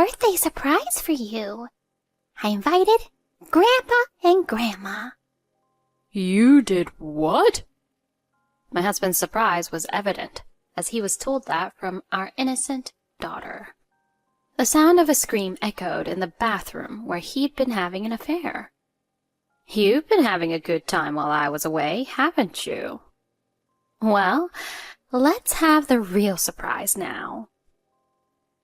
birthday surprise for you. I invited Grandpa and Grandma. You did what? My husband's surprise was evident, as he was told that from our innocent daughter. The sound of a scream echoed in the bathroom where he'd been having an affair. You've been having a good time while I was away, haven't you? Well, let's have the real surprise now.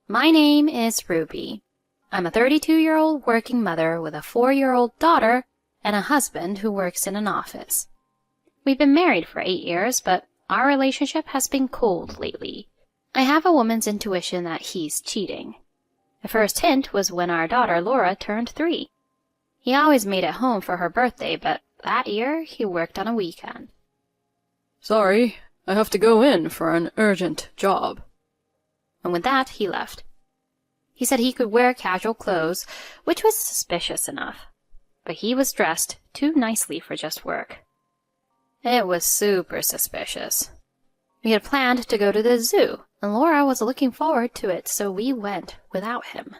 My name is Ruby. I'm a 32-year-old working mother with a 4-year-old daughter and a husband who works in an office. We've been married for 8 years, but our relationship has been cold lately. I have a woman's intuition that he's cheating. The first hint was when our daughter Laura turned 3. He always made it home for her birthday, but that year he worked on a weekend. Sorry, I have to go in for an urgent job. And with that, he left. He said he could wear casual clothes, which was suspicious enough, but he was dressed too nicely for just work. It was super suspicious. We had planned to go to the zoo, and Laura was looking forward to it, so we went without him.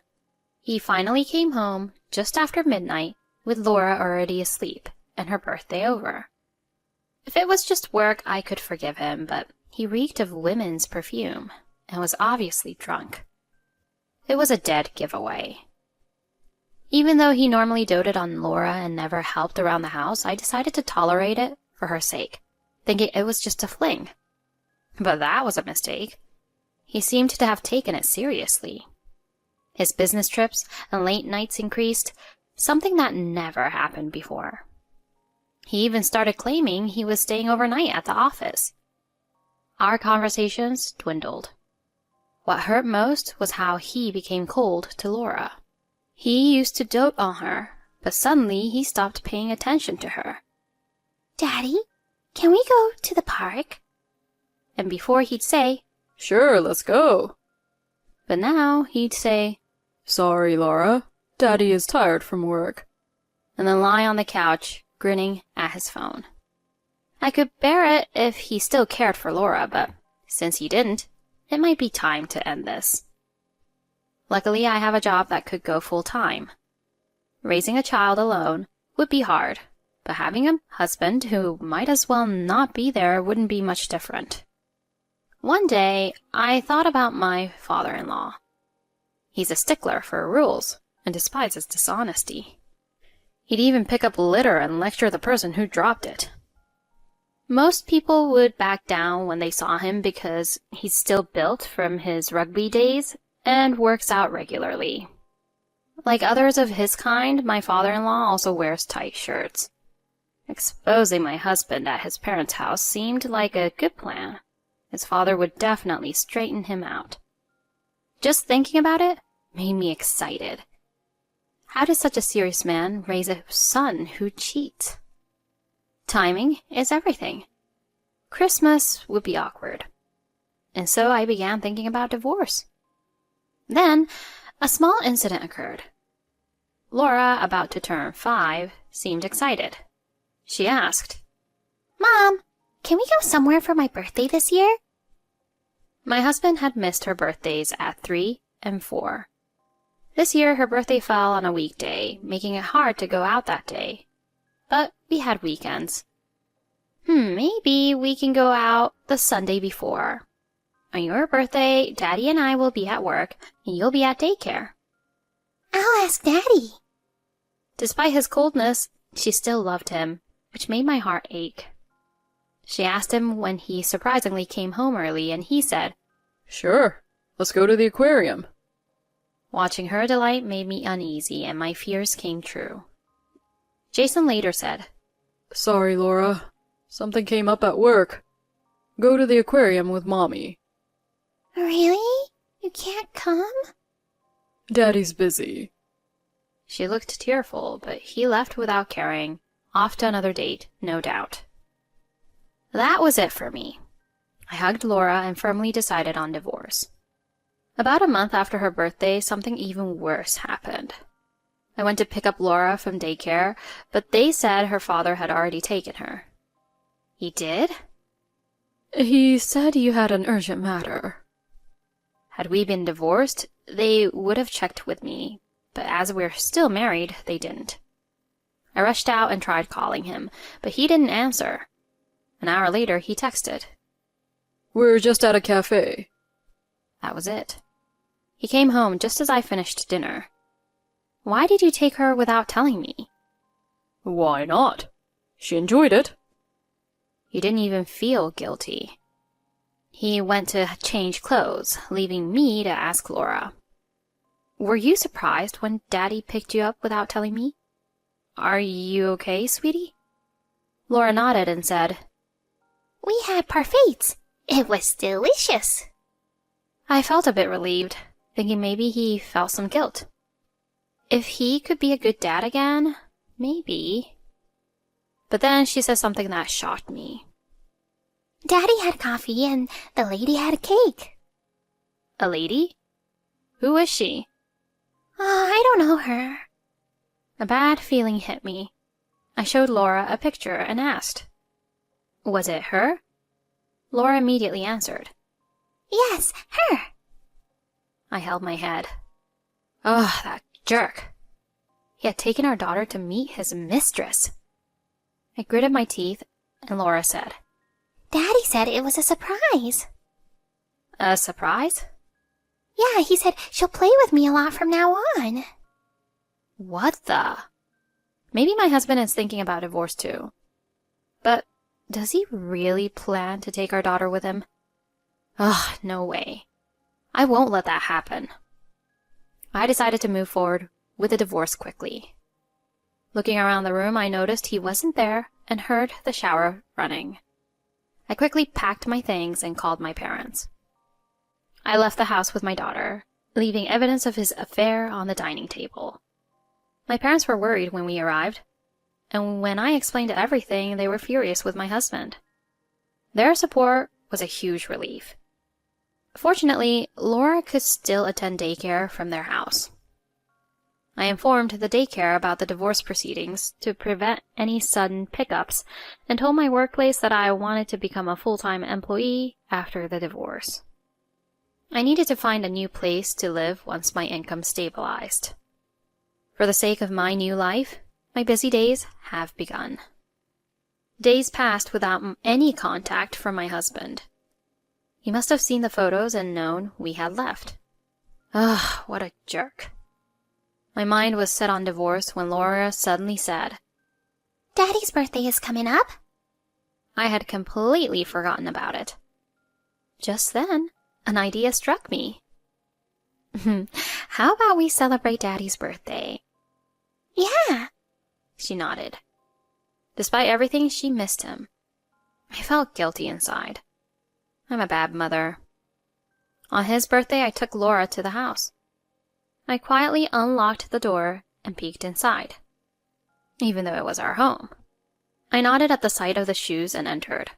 He finally came home just after midnight, with Laura already asleep and her birthday over. If it was just work, I could forgive him, but he reeked of women's perfume and was obviously drunk. It was a dead giveaway. Even though he normally doted on Laura and never helped around the house, I decided to tolerate it for her sake, thinking it was just a fling. But that was a mistake. He seemed to have taken it seriously. His business trips and late nights increased, something that never happened before. He even started claiming he was staying overnight at the office. Our conversations dwindled. What hurt most was how he became cold to Laura. He used to dote on her, but suddenly he stopped paying attention to her. Daddy, can we go to the park? And before he'd say, Sure, let's go. But now he'd say, Sorry, Laura. Daddy is tired from work. And then lie on the couch, grinning at his phone. I could bear it if he still cared for Laura, but since he didn't, it might be time to end this. Luckily, I have a job that could go full-time. Raising a child alone would be hard, but having a husband who might as well not be there wouldn't be much different. One day, I thought about my father-in-law. He's a stickler for rules and despises dishonesty. He'd even pick up litter and lecture the person who dropped it. Most people would back down when they saw him because he's still built from his rugby days and works out regularly. Like others of his kind, my father-in-law also wears tight shirts. Exposing my husband at his parents' house seemed like a good plan. His father would definitely straighten him out. Just thinking about it made me excited. How does such a serious man raise a son who cheats? Timing is everything. Christmas would be awkward. And so I began thinking about divorce. Then, a small incident occurred. Laura, about to turn 5, seemed excited. She asked, Mom, can we go somewhere for my birthday this year? My husband had missed her birthdays at 3 and 4. This year, her birthday fell on a weekday, making it hard to go out that day. But we had weekends. Maybe we can go out the Sunday before. On your birthday, Daddy and I will be at work, and you'll be at daycare. I'll ask Daddy. Despite his coldness, she still loved him, which made my heart ache. She asked him when he surprisingly came home early, and he said, Sure, let's go to the aquarium. Watching her delight made me uneasy, and my fears came true. Jason later said, Sorry, Laura. Something came up at work. Go to the aquarium with Mommy. Really? You can't come? Daddy's busy. She looked tearful, but he left without caring, off to another date, no doubt. That was it for me. I hugged Laura and firmly decided on divorce. About a month after her birthday, something even worse happened. I went to pick up Laura from daycare, but they said her father had already taken her. He did? He said you had an urgent matter. Had we been divorced, they would have checked with me, but as we're still married, they didn't. I rushed out and tried calling him, but he didn't answer. An hour later, he texted. We're just at a cafe. That was it. He came home just as I finished dinner. Why did you take her without telling me? Why not? She enjoyed it. He didn't even feel guilty. He went to change clothes, leaving me to ask Laura. Were you surprised when Daddy picked you up without telling me? Are you okay, sweetie? Laura nodded and said, We had parfaits. It was delicious. I felt a bit relieved, thinking maybe he felt some guilt. If he could be a good dad again, maybe. But then she said something that shocked me. Daddy had coffee and the lady had a cake. A lady? Who is she? Oh, I don't know her. A bad feeling hit me. I showed Laura a picture and asked, Was it her? Laura immediately answered, Yes, her. I held my head. Oh, that jerk. He had taken our daughter to meet his mistress. I gritted my teeth, and Laura said, Daddy said it was a surprise. A surprise? Yeah, he said she'll play with me a lot from now on. What the? Maybe my husband is thinking about divorce too. But does he really plan to take our daughter with him? Ugh, no way. I won't let that happen. I decided to move forward with the divorce quickly. Looking around the room, I noticed he wasn't there and heard the shower running. I quickly packed my things and called my parents. I left the house with my daughter, leaving evidence of his affair on the dining table. My parents were worried when we arrived, and when I explained everything, they were furious with my husband. Their support was a huge relief. Fortunately, Laura could still attend daycare from their house. I informed the daycare about the divorce proceedings to prevent any sudden pickups and told my workplace that I wanted to become a full-time employee after the divorce. I needed to find a new place to live once my income stabilized. For the sake of my new life, my busy days have begun. Days passed without any contact from my husband. He must have seen the photos and known we had left. Ugh, what a jerk. My mind was set on divorce when Laura suddenly said, Daddy's birthday is coming up. I had completely forgotten about it. Just then, an idea struck me. How about we celebrate Daddy's birthday? Yeah. She nodded. Despite everything, she missed him. I felt guilty inside. I'm a bad mother. On his birthday, I took Laura to the house. I quietly unlocked the door and peeked inside, even though it was our home. I nodded at the sight of the shoes and entered.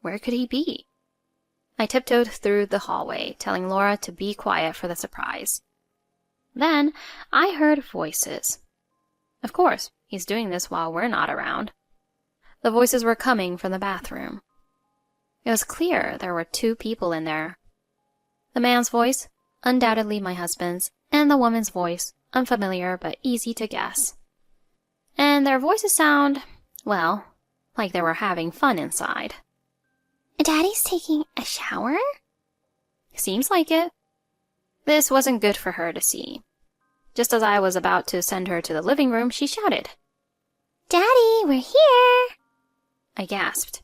Where could he be? I tiptoed through the hallway, telling Laura to be quiet for the surprise. Then I heard voices. Of course, he's doing this while we're not around. The voices were coming from the bathroom. It was clear there were two people in there. The man's voice, undoubtedly my husband's, and the woman's voice, unfamiliar but easy to guess. And their voices sound, well, like they were having fun inside. Daddy's taking a shower? Seems like it. This wasn't good for her to see. Just as I was about to send her to the living room, she shouted, Daddy, we're here! I gasped.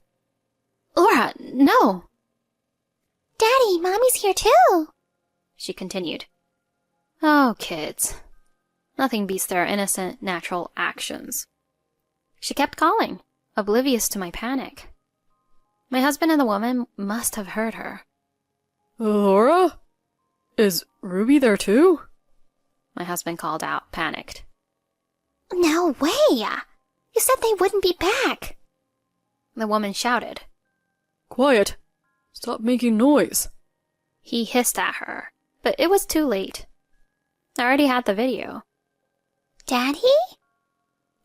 Laura, no! Daddy, Mommy's here too! She continued. Oh, kids. Nothing beats their innocent, natural actions. She kept calling, oblivious to my panic. My husband and the woman must have heard her. Laura? Is Ruby there too? My husband called out, panicked. No way! You said they wouldn't be back! The woman shouted. Quiet! Stop making noise! He hissed at her, but it was too late. I already had the video. Daddy?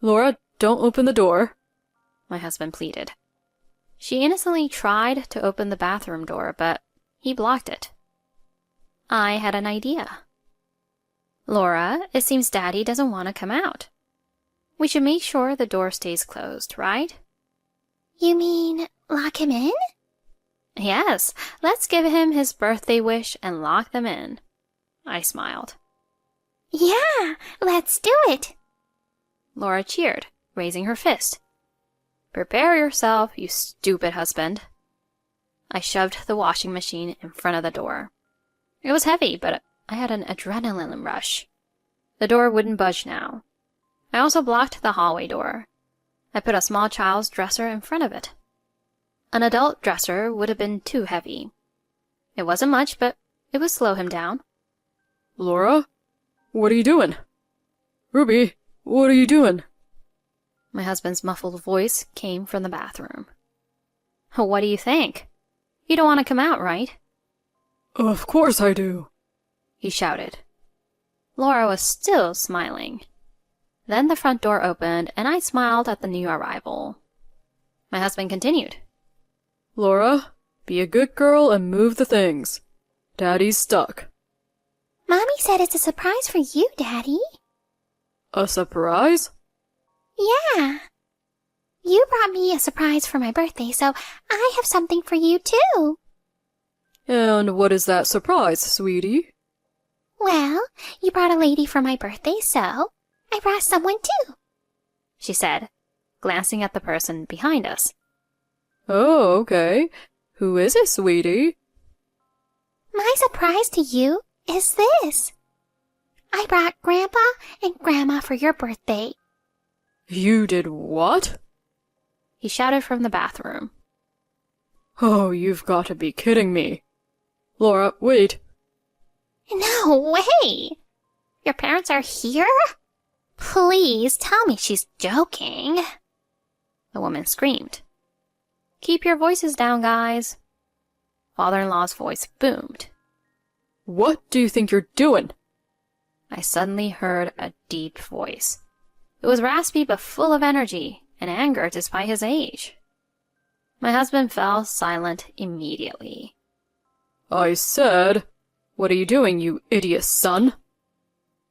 Laura, don't open the door. My husband pleaded. She innocently tried to open the bathroom door, but he blocked it. I had an idea. Laura, it seems Daddy doesn't want to come out. We should make sure the door stays closed, right? You mean lock him in? Yes, let's give him his birthday wish and lock them in. I smiled. Yeah, let's do it. Laura cheered, raising her fist. Prepare yourself, you stupid husband. I shoved the washing machine in front of the door. It was heavy, but I had an adrenaline rush. The door wouldn't budge now. I also blocked the hallway door. I put a small child's dresser in front of it. An adult dresser would have been too heavy. It wasn't much, but it would slow him down. Laura? What are you doing? Ruby, what are you doing? My husband's muffled voice came from the bathroom. What do you think? You don't want to come out, right? Of course I do. He shouted. Laura was still smiling. Then the front door opened, and I smiled at the new arrival. My husband continued. Laura, be a good girl and move the things. Daddy's stuck. Mommy said it's a surprise for you, Daddy. A surprise? Yeah. You brought me a surprise for my birthday, so I have something for you too. And what is that surprise, sweetie? Well, you brought a lady for my birthday, so I brought someone too, She said, glancing at the person behind us. Oh, okay. Who is it, sweetie? My surprise to you is this. I brought Grandpa and Grandma for your birthday. You did what? He shouted from the bathroom. Oh, you've got to be kidding me. Laura, wait. No way! Your parents are here? Please tell me she's joking. The woman screamed. Keep your voices down, guys. Father-in-law's voice boomed. What do you think you're doing? I suddenly heard a deep voice. It was raspy but full of energy and anger despite his age. My husband fell silent immediately. I said, what are you doing, you idiot son?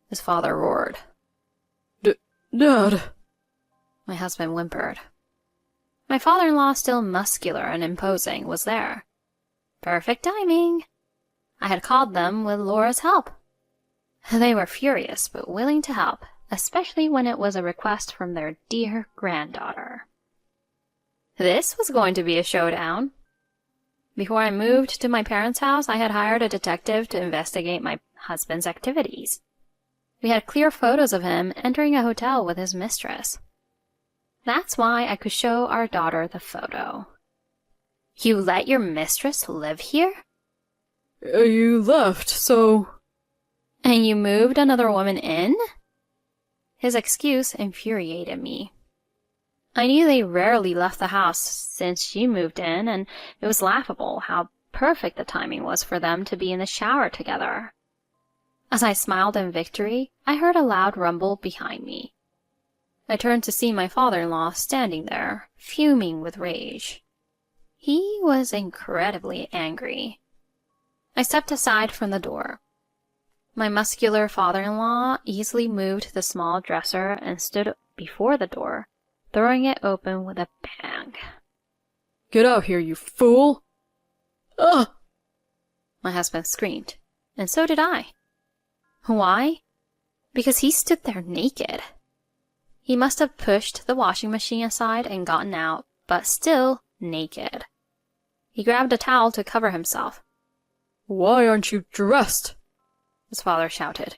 His father roared. Dad. My husband whimpered. My father-in-law, still muscular and imposing, was there. Perfect timing. I had called them with Laura's help. They were furious but willing to help, especially when it was a request from their dear granddaughter. This was going to be a showdown. Before I moved to my parents' house, I had hired a detective to investigate my husband's activities. We had clear photos of him entering a hotel with his mistress. That's why I could show our daughter the photo. You let your mistress live here? You left, so... And you moved another woman in? His excuse infuriated me. I knew they rarely left the house since she moved in, and it was laughable how perfect the timing was for them to be in the shower together. As I smiled in victory, I heard a loud rumble behind me. I turned to see my father-in-law standing there, fuming with rage. He was incredibly angry. I stepped aside from the door. My muscular father-in-law easily moved the small dresser and stood before the door, throwing it open with a bang. Get out here, you fool! Ah! My husband screamed, and so did I. Why? Because he stood there naked. He must have pushed the washing machine aside and gotten out, but still naked. He grabbed a towel to cover himself. Why aren't you dressed? His father shouted.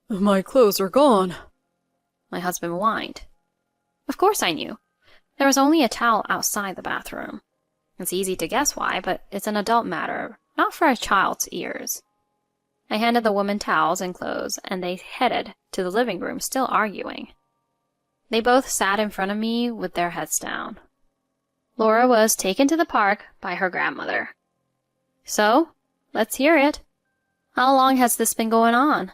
My clothes are gone. My husband whined. Of course I knew. There was only a towel outside the bathroom. It's easy to guess why, but it's an adult matter, not for a child's ears. I handed the woman towels and clothes, and they headed to the living room, still arguing. They both sat in front of me with their heads down. Laura was taken to the park by her grandmother. So, let's hear it. How long has this been going on?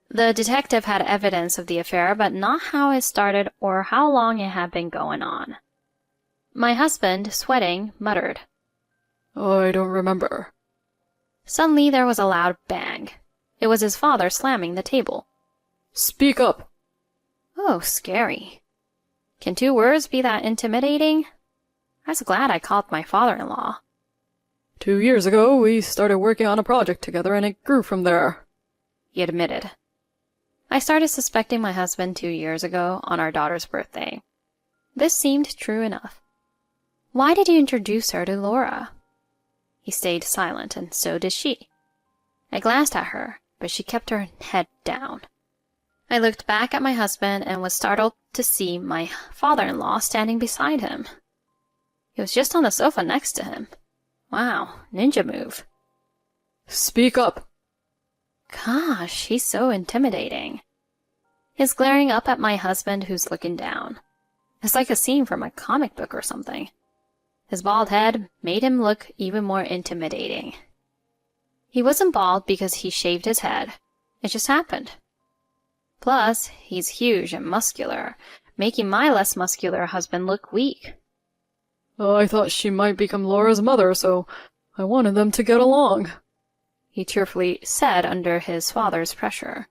The detective had evidence of the affair, but not how it started or how long it had been going on. My husband, sweating, muttered. I don't remember. Suddenly there was a loud bang. It was his father slamming the table. Speak up! Oh, scary. Can 2 words be that intimidating? I was glad I called my father-in-law. 2 years ago, we started working on a project together and it grew from there, He admitted. I started suspecting my husband 2 years ago on our daughter's birthday. This seemed true enough. Why did you introduce her to Laura? He stayed silent, and so did she. I glanced at her, but she kept her head down. I looked back at my husband and was startled to see my father-in-law standing beside him. He was just on the sofa next to him. Wow, ninja move. Speak up! Gosh, he's so intimidating. He's glaring up at my husband who's looking down. It's like a scene from a comic book or something. His bald head made him look even more intimidating. He wasn't bald because he shaved his head. It just happened. Plus, he's huge and muscular, making my less muscular husband look weak. Oh, I thought she might become Laura's mother, so I wanted them to get along, He cheerfully said under his father's pressure.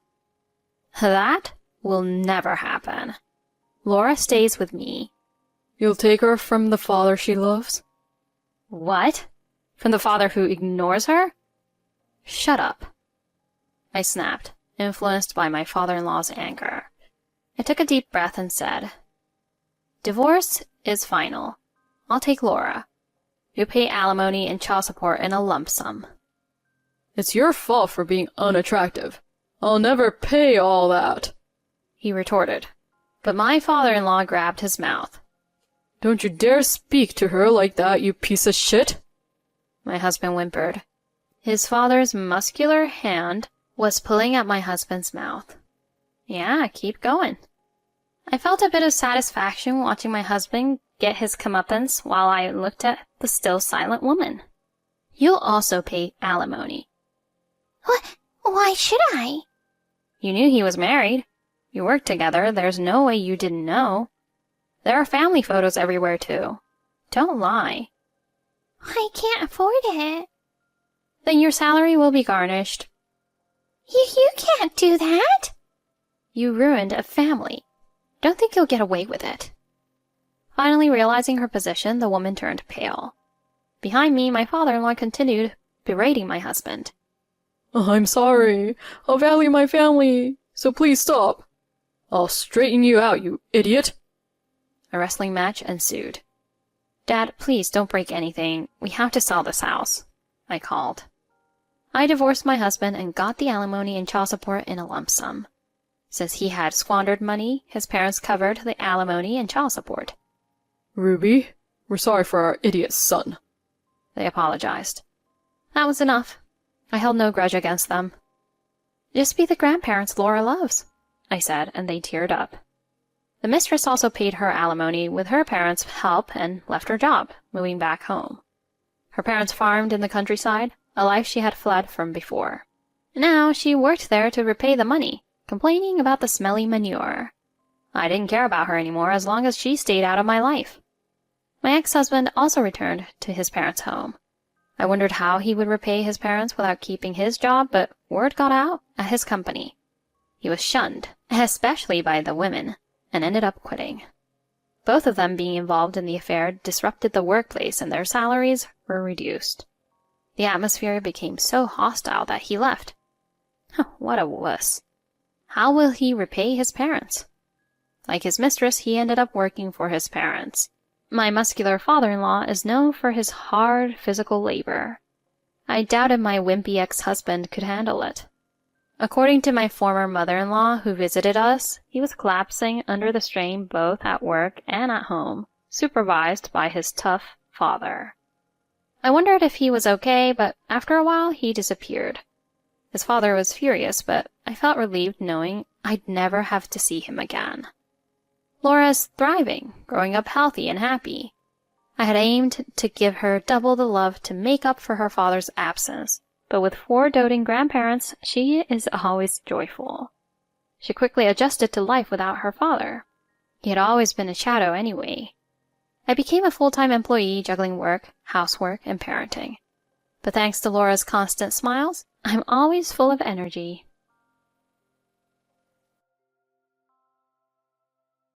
That will never happen. Laura stays with me. You'll take her from the father she loves? What? From the father who ignores her? Shut up. I snapped, influenced by my father-in-law's anger. I took a deep breath and said, Divorce is final. I'll take Laura. You pay alimony and child support in a lump sum. It's your fault for being unattractive. I'll never pay all that, He retorted. But my father-in-law grabbed his mouth. Don't you dare speak to her like that, you piece of shit! My husband whimpered. His father's muscular hand was pulling at my husband's mouth. Yeah, keep going. I felt a bit of satisfaction watching my husband get his comeuppance while I looked at the still silent woman. You'll also pay alimony. What? Why should I? You knew he was married. You worked together. There's no way you didn't know. There are family photos everywhere, too. Don't lie. I can't afford it. Then your salary will be garnished. You can't do that. You ruined a family. Don't think you'll get away with it. Finally realizing her position, the woman turned pale. Behind me, my father-in-law continued berating my husband. Oh, I'm sorry. I'll value my family, so please stop. I'll straighten you out, you idiot. A wrestling match ensued. Dad, please don't break anything. We have to sell this house, I called. I divorced my husband and got the alimony and child support in a lump sum. Since he had squandered money, his parents covered the alimony and child support. Ruby, we're sorry for our idiot son. They apologized. That was enough. I held no grudge against them. Just be the grandparents Laura loves, I said, and they teared up. The mistress also paid her alimony with her parents' help and left her job, moving back home. Her parents farmed in the countryside, a life she had fled from before. Now she worked there to repay the money, complaining about the smelly manure. I didn't care about her anymore as long as she stayed out of my life. My ex-husband also returned to his parents' home. I wondered how he would repay his parents without keeping his job, but word got out at his company. He was shunned, especially by the women, and ended up quitting. Both of them being involved in the affair disrupted the workplace and their salaries were reduced. The atmosphere became so hostile that he left. What a wuss. How will he repay his parents? Like his mistress, he ended up working for his parents. My muscular father-in-law is known for his hard physical labor. I doubted my wimpy ex-husband could handle it. According to my former mother-in-law who visited us, he was collapsing under the strain both at work and at home, supervised by his tough father. I wondered if he was okay, but after a while he disappeared. His father was furious, but I felt relieved knowing I'd never have to see him again. Laura's thriving, growing up healthy and happy. I had aimed to give her double the love to make up for her father's absence, but with 4 doting grandparents, she is always joyful. She quickly adjusted to life without her father. He had always been a shadow anyway. I became a full-time employee juggling work, housework, and parenting. But thanks to Laura's constant smiles, I'm always full of energy.